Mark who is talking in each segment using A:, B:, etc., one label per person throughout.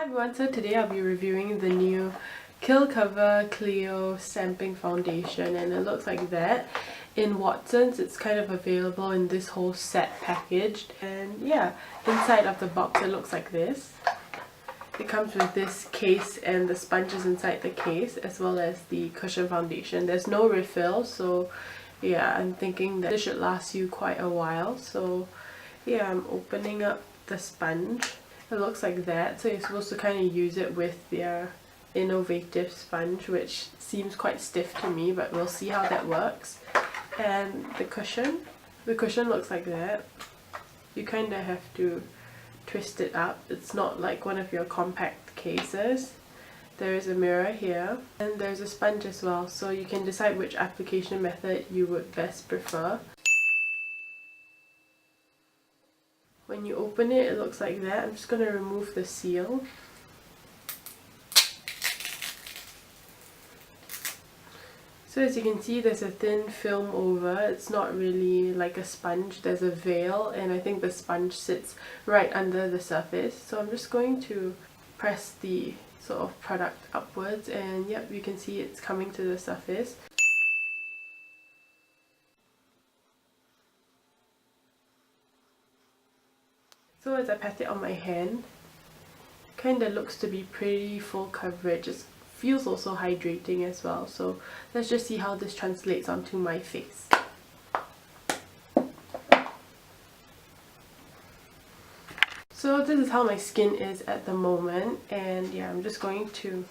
A: everyone, so today I'll be reviewing the new Kill Cover CLIO Stamping Foundation, and it looks like that. In Watsons, it's kind of available in this whole set package, and yeah, inside of the box it looks like this. It comes with this case and the sponges inside the case, as well as the cushion foundation. There's no refill, so yeah, I'm thinking that this should last you quite a while. So yeah, I'm opening up the sponge. It looks like that, so you're supposed to kind of use it with their innovative sponge, which seems quite stiff to me, but we'll see how that works. And the cushion looks like that. You kind of have to twist it up. It's not like one of your compact cases. There is a mirror here, and there's a sponge as well, so you can decide which application method you would best prefer. When you open it, it looks like that. I'm just going to remove the seal. So as you can see, there's a thin film over. It's not really like a sponge. There's a veil, and I think the sponge sits right under the surface. So I'm just going to press the sort of product upwards, and yep, you can see it's coming to the surface. So as I pat it on my hand, kinda looks to be pretty full coverage. It feels also hydrating as well. So let's just see how this translates onto my face. So this is how my skin is at the moment, and yeah, I'm just going to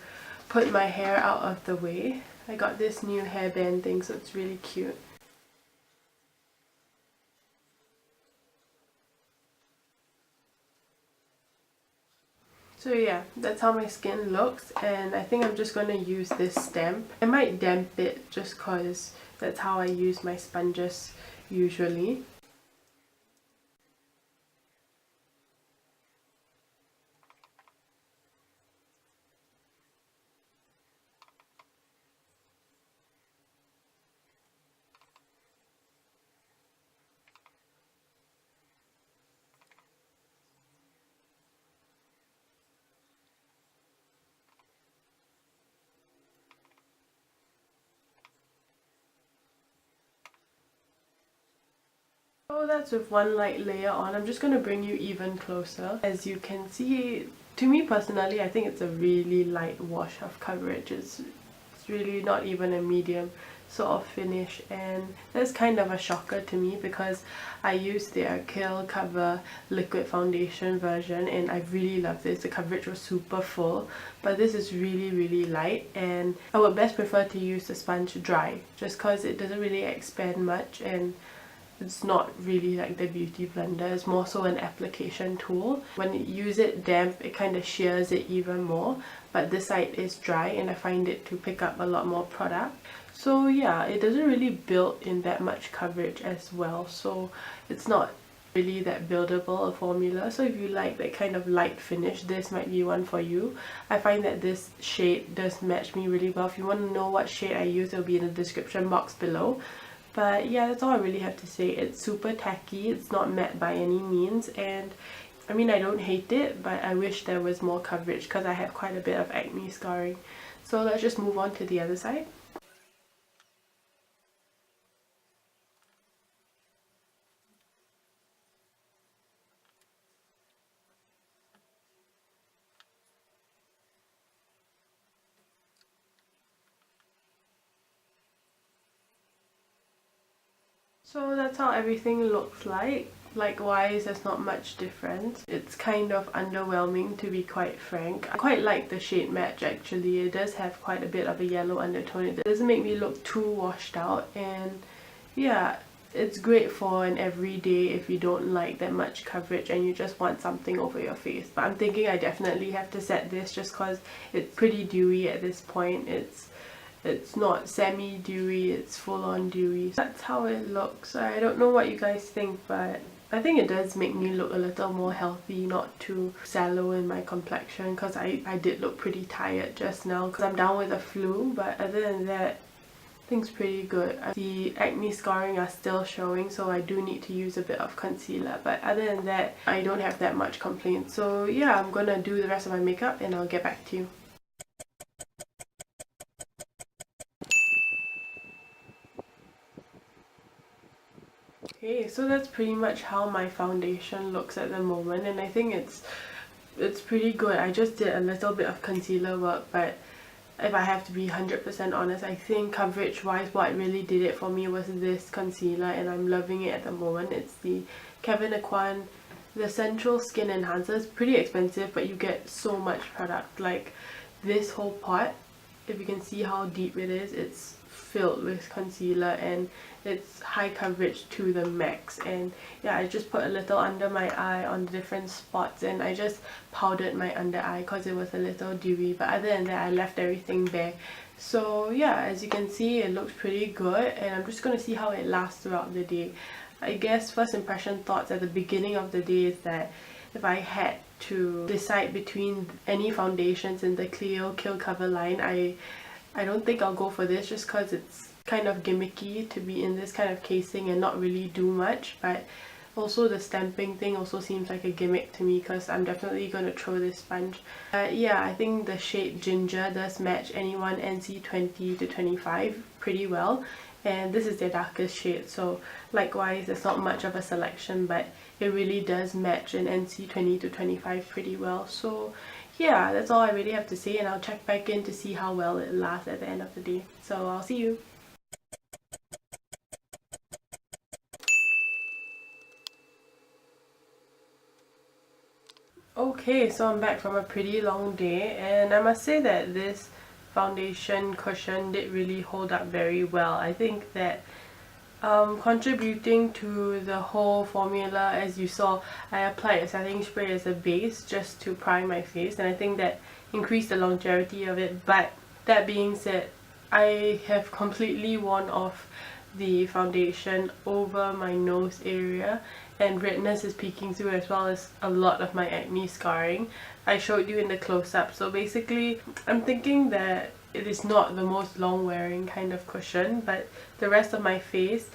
A: put my hair out of the way. I got this new hairband thing, so it's really cute. So yeah, that's how my skin looks, and I think I'm just going to use this stamp. I might damp it just cause that's how I use my sponges usually. So that's with one light layer on. I'm just going to bring you even closer. As you can see, to me personally, I think it's a really light wash of coverage. It's really not even a medium sort of finish, and that's kind of a shocker to me because I used their Kill Cover liquid foundation version and I really love this. The coverage was super full, but this is really light, and I would best prefer to use the sponge dry just because it doesn't really expand much, and it's not really like the beauty blender. It's more so an application tool. When you use it damp, it kind of shears it even more, but this side is dry and I find it to pick up a lot more product. So yeah, it doesn't really build in that much coverage as well, so it's not really that buildable a formula. So if you like that kind of light finish, this might be one for you. I find that this shade does match me really well. If you want to know what shade I use, it will be in the description box below. But yeah, that's all I really have to say. It's super tacky, it's not matte by any means, and I mean, I don't hate it, but I wish there was more coverage because I had quite a bit of acne scarring. So let's just move on to the other side. So that's how everything looks like. Likewise, there's not much difference. It's kind of underwhelming, to be quite frank. I quite like the shade match actually. It does have quite a bit of a yellow undertone. It doesn't make me look too washed out, and yeah, it's great for an everyday if you don't like that much coverage and you just want something over your face. But I'm thinking I definitely have to set this just because it's pretty dewy at this point. It's not semi-dewy, it's full-on dewy. That's how it looks. I don't know what you guys think, but I think it does make me look a little more healthy, not too sallow in my complexion, because I did look pretty tired just now because I'm down with the flu. But other than that, Thing's pretty good. The acne scarring are still showing, so I do need to use a bit of concealer, but other than that I don't have that much complaints. So yeah, I'm gonna do the rest of my makeup and I'll get back to you. Okay, so that's pretty much how my foundation looks at the moment, and I think it's pretty good. I just did a little bit of concealer work, but if I have to be 100% honest, I think coverage wise what really did it for me was this concealer, and I'm loving it at the moment. It's the Kevin Aquan, the Central Skin Enhancer. It's pretty expensive, but you get so much product. Like this whole pot, if you can see how deep it is, it's filled with concealer and it's high coverage to the max. And yeah, I just put a little under my eye on the different spots, and I just powdered my under eye because it was a little dewy, but other than that I left everything bare. So yeah, as you can see, it looks pretty good, and I'm just going to see how it lasts throughout the day. I guess first impression thoughts at the beginning of the day is that if I had to decide between any foundations in the CLIO Kill Cover line, I don't think I'll go for this, just because it's kind of gimmicky to be in this kind of casing and not really do much. But also the stamping thing also seems like a gimmick to me, because I'm definitely going to throw this sponge. Yeah, I think the shade Ginger does match anyone NC 20 to 25 pretty well, and this is their darkest shade, so likewise there's not much of a selection, but it really does match an NC 20 to 25 pretty well. So yeah, that's all I really have to say, and I'll check back in to see how well it lasts at the end of the day. So I'll see you. Okay, so I'm back from a pretty long day, and I must say that this foundation cushion did really hold up very well. I think that contributing to the whole formula, as you saw, I applied a setting spray as a base just to prime my face, and I think that increased the longevity of it. But that being said, I have completely worn off the foundation over my nose area, and redness is peeking through, as well as a lot of my acne scarring. I showed you in the close-up. So basically I'm thinking that it is not the most long wearing kind of cushion, but the rest of my face,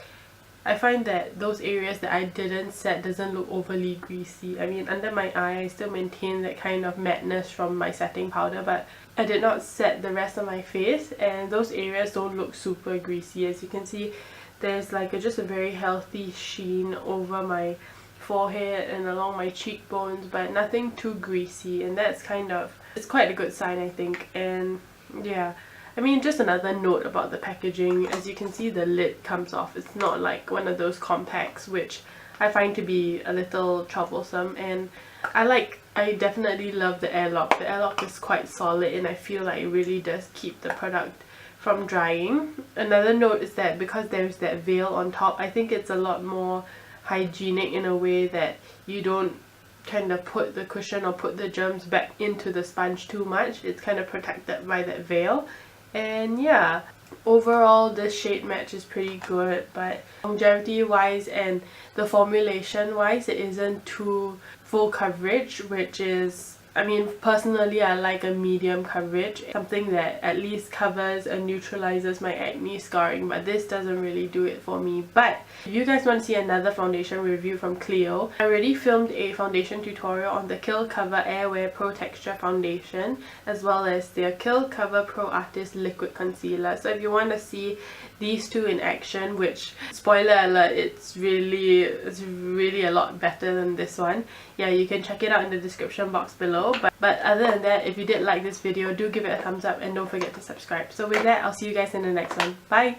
A: I find that those areas that I didn't set doesn't look overly greasy. I mean, under my eye I still maintain that kind of mattness from my setting powder, but I did not set the rest of my face, and those areas don't look super greasy. As you can see, there's like just a very healthy sheen over my forehead and along my cheekbones, but nothing too greasy, and that's it's quite a good sign, I think. And yeah, I mean, just another note about the packaging, as you can see the lid comes off. It's not like one of those compacts, which I find to be a little troublesome, and I definitely love the airlock. The airlock is quite solid, and I feel like it really does keep the product from drying. Another note is that because there's that veil on top, I think it's a lot more hygienic in a way that you don't kind of put the cushion or put the germs back into the sponge too much. It's kind of protected by that veil. And yeah, overall this shade match is pretty good, but longevity wise and the formulation wise, it isn't too full coverage, which is, I mean, personally I like a medium coverage, something that at least covers and neutralizes my acne scarring, but this doesn't really do it for me. But if you guys want to see another foundation review from CLIO, I already filmed a foundation tutorial on the Kill Cover Airwear Protexture foundation, as well as their Kill Cover Pro Artist Liquid Concealer. So if you want to see these two in action, which, spoiler alert, it's really a lot better than this one, yeah, you can check it out in the description box below. But other than that, if you did like this video, do give it a thumbs up and don't forget to subscribe. So with that, I'll see you guys in the next one. Bye!